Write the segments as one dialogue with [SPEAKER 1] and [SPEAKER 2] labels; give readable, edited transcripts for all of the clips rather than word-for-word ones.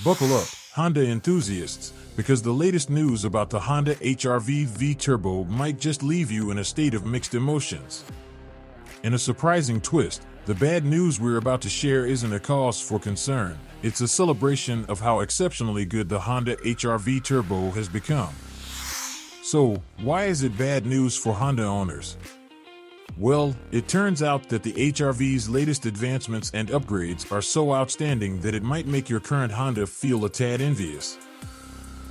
[SPEAKER 1] Buckle up, Honda enthusiasts, because the latest news about the Honda HRV V Turbo might just leave you in a state of mixed emotions. In a surprising twist, the bad news we're about to share isn't a cause for concern, it's a celebration of how exceptionally good the Honda HRV Turbo has become. So, why is it bad news for Honda owners? Well, it turns out that the HRV's latest advancements and upgrades are so outstanding that it might make your current Honda feel a tad envious.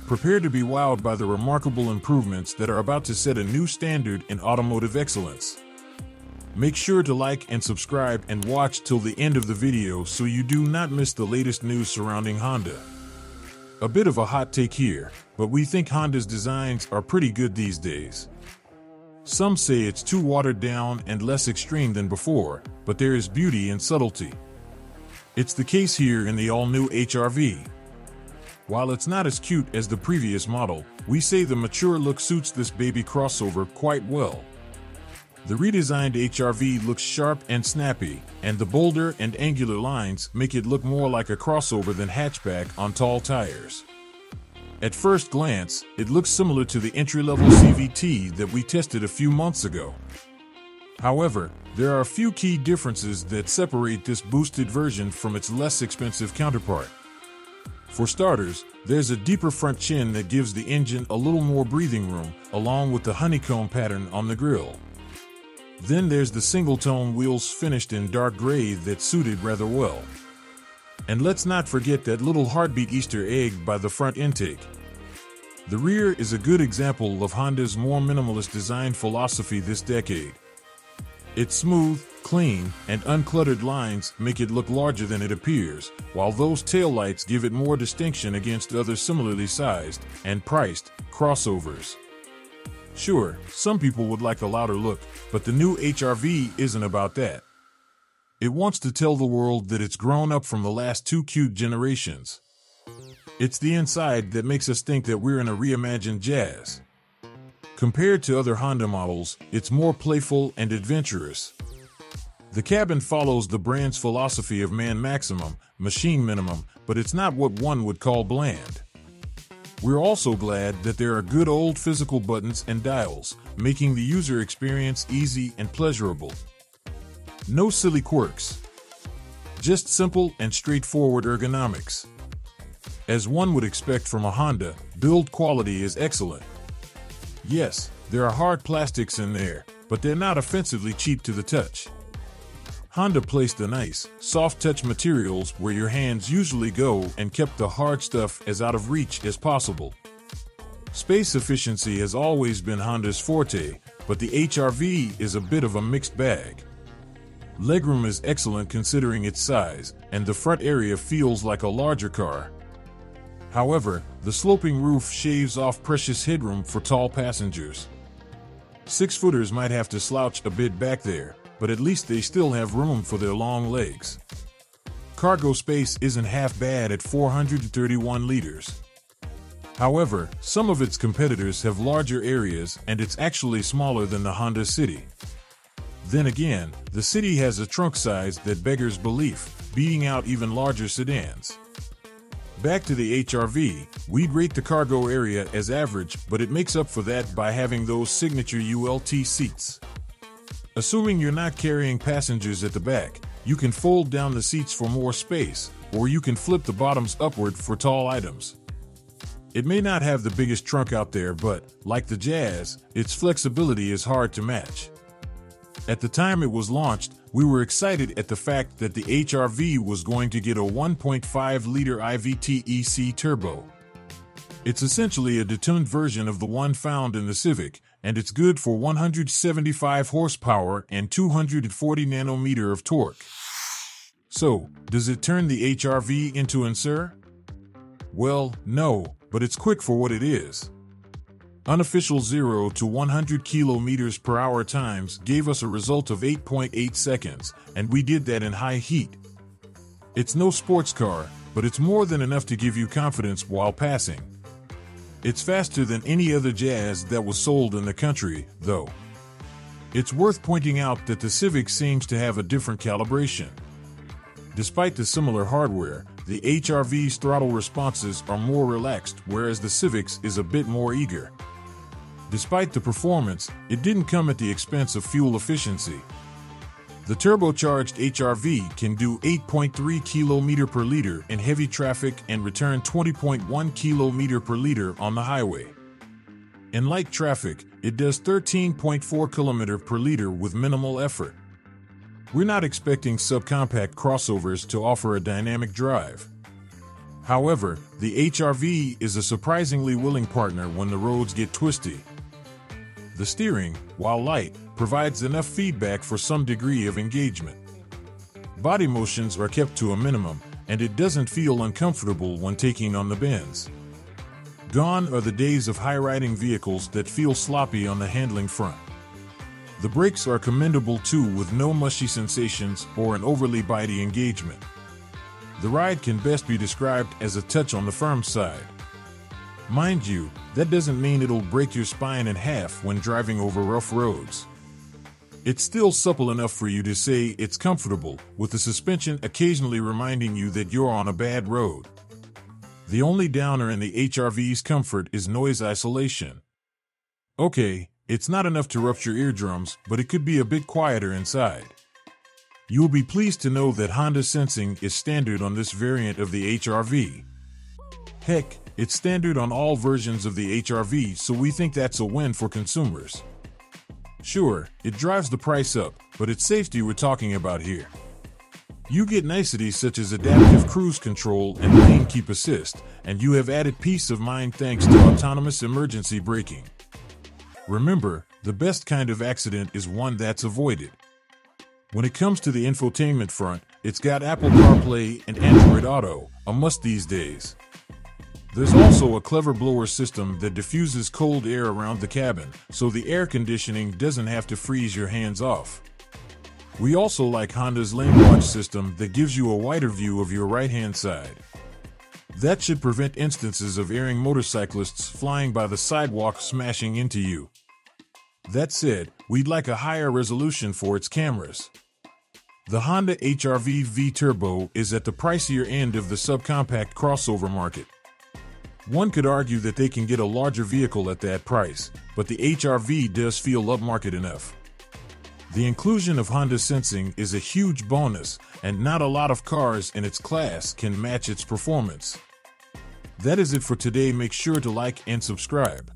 [SPEAKER 1] Prepare to be wowed by the remarkable improvements that are about to set a new standard in automotive excellence. Make sure to like and subscribe and watch till the end of the video so you do not miss the latest news surrounding Honda. A bit of a hot take here, but we think Honda's designs are pretty good these days. Some say it's too watered down and less extreme than before, but there is beauty in subtlety. It's the case here in the all-new HRV. While it's not as cute as the previous model, we say the mature look suits this baby crossover quite well. The redesigned HRV looks sharp and snappy, and the bolder and angular lines make it look more like a crossover than hatchback on tall tires. At first glance, it looks similar to the entry-level CVT that we tested a few months ago. However, there are a few key differences that separate this boosted version from its less expensive counterpart. For starters, there's a deeper front chin that gives the engine a little more breathing room, along with the honeycomb pattern on the grille. Then there's the single-tone wheels finished in dark gray that suited rather well. And let's not forget that little heartbeat Easter egg by the front intake. The rear is a good example of Honda's more minimalist design philosophy this decade. Its smooth, clean, and uncluttered lines make it look larger than it appears, while those taillights give it more distinction against other similarly sized and priced crossovers. Sure, some people would like a louder look, but the new HRV isn't about that. It wants to tell the world that it's grown up from the last two cute generations. It's the inside that makes us think that we're in a reimagined Jazz. Compared to other Honda models, it's more playful and adventurous. The cabin follows the brand's philosophy of man maximum, machine minimum, but it's not what one would call bland. We're also glad that there are good old physical buttons and dials, making the user experience easy and pleasurable. No silly quirks. Just simple and straightforward ergonomics. As one would expect from a Honda, build quality is excellent. Yes, there are hard plastics in there, but they're not offensively cheap to the touch. Honda placed the nice, soft-touch materials where your hands usually go and kept the hard stuff as out of reach as possible. Space efficiency has always been Honda's forte, but the HRV is a bit of a mixed bag. Legroom is excellent considering its size, and the front area feels like a larger car. However, the sloping roof shaves off precious headroom for tall passengers. Six-footers might have to slouch a bit back there, but at least they still have room for their long legs. Cargo space isn't half bad at 431 liters. However, some of its competitors have larger areas and it's actually smaller than the Honda City. Then again, the City has a trunk size that beggars belief, beating out even larger sedans. Back to the HRV, we'd rate the cargo area as average, but it makes up for that by having those signature ULT seats. Assuming you're not carrying passengers at the back, you can fold down the seats for more space, or you can flip the bottoms upward for tall items. It may not have the biggest trunk out there, but, like the Jazz, its flexibility is hard to match. At the time it was launched, we were excited at the fact that the HRV was going to get a 1.5-liter IVTEC turbo. It's essentially a detuned version of the one found in the Civic, and it's good for 175 horsepower and 240 nanometer of torque. So, does it turn the HRV into an Sir? Well, no, but it's quick for what it is. Unofficial 0 to 100 kilometers per hour times gave us a result of 8.8 seconds, and we did that in high heat. It's no sports car, but it's more than enough to give you confidence while passing. It's faster than any other Jazz that was sold in the country, though. It's worth pointing out that the Civic seems to have a different calibration. Despite the similar hardware, the HRV's throttle responses are more relaxed, whereas the Civic's is a bit more eager. Despite the performance, it didn't come at the expense of fuel efficiency. The turbocharged HRV can do 8.3 km per liter in heavy traffic and return 20.1 km per liter on the highway. In light traffic, it does 13.4 km per liter with minimal effort. We're not expecting subcompact crossovers to offer a dynamic drive. However, the HRV is a surprisingly willing partner when the roads get twisty. The steering, while light, provides enough feedback for some degree of engagement. Body motions are kept to a minimum, and it doesn't feel uncomfortable when taking on the bends. Gone are the days of high-riding vehicles that feel sloppy on the handling front. The brakes are commendable too, with no mushy sensations or an overly bitey engagement. The ride can best be described as a touch on the firm side. Mind you, that doesn't mean it'll break your spine in half when driving over rough roads. It's still supple enough for you to say it's comfortable, with the suspension occasionally reminding you that you're on a bad road. The only downer in the HRV's comfort is noise isolation. Okay, it's not enough to rupture eardrums, but it could be a bit quieter inside. You'll be pleased to know that Honda sensing is standard on this variant of the HRV. Heck, it's standard on all versions of the HRV, so we think that's a win for consumers. Sure, it drives the price up, but it's safety we're talking about here. You get niceties such as adaptive cruise control and lane keep assist, and you have added peace of mind thanks to autonomous emergency braking. Remember, the best kind of accident is one that's avoided. When it comes to the infotainment front, it's got Apple CarPlay and Android Auto, a must these days. There's also a clever blower system that diffuses cold air around the cabin, so the air conditioning doesn't have to freeze your hands off. We also like Honda's lane watch system that gives you a wider view of your right-hand side. That should prevent instances of erring motorcyclists flying by the sidewalk smashing into you. That said, we'd like a higher resolution for its cameras. The Honda HRV V Turbo is at the pricier end of the subcompact crossover market. One could argue that they can get a larger vehicle at that price, but the HRV does feel upmarket enough. The inclusion of Honda sensing is a huge bonus, and not a lot of cars in its class can match its performance. That is it for today. Make sure to like and subscribe.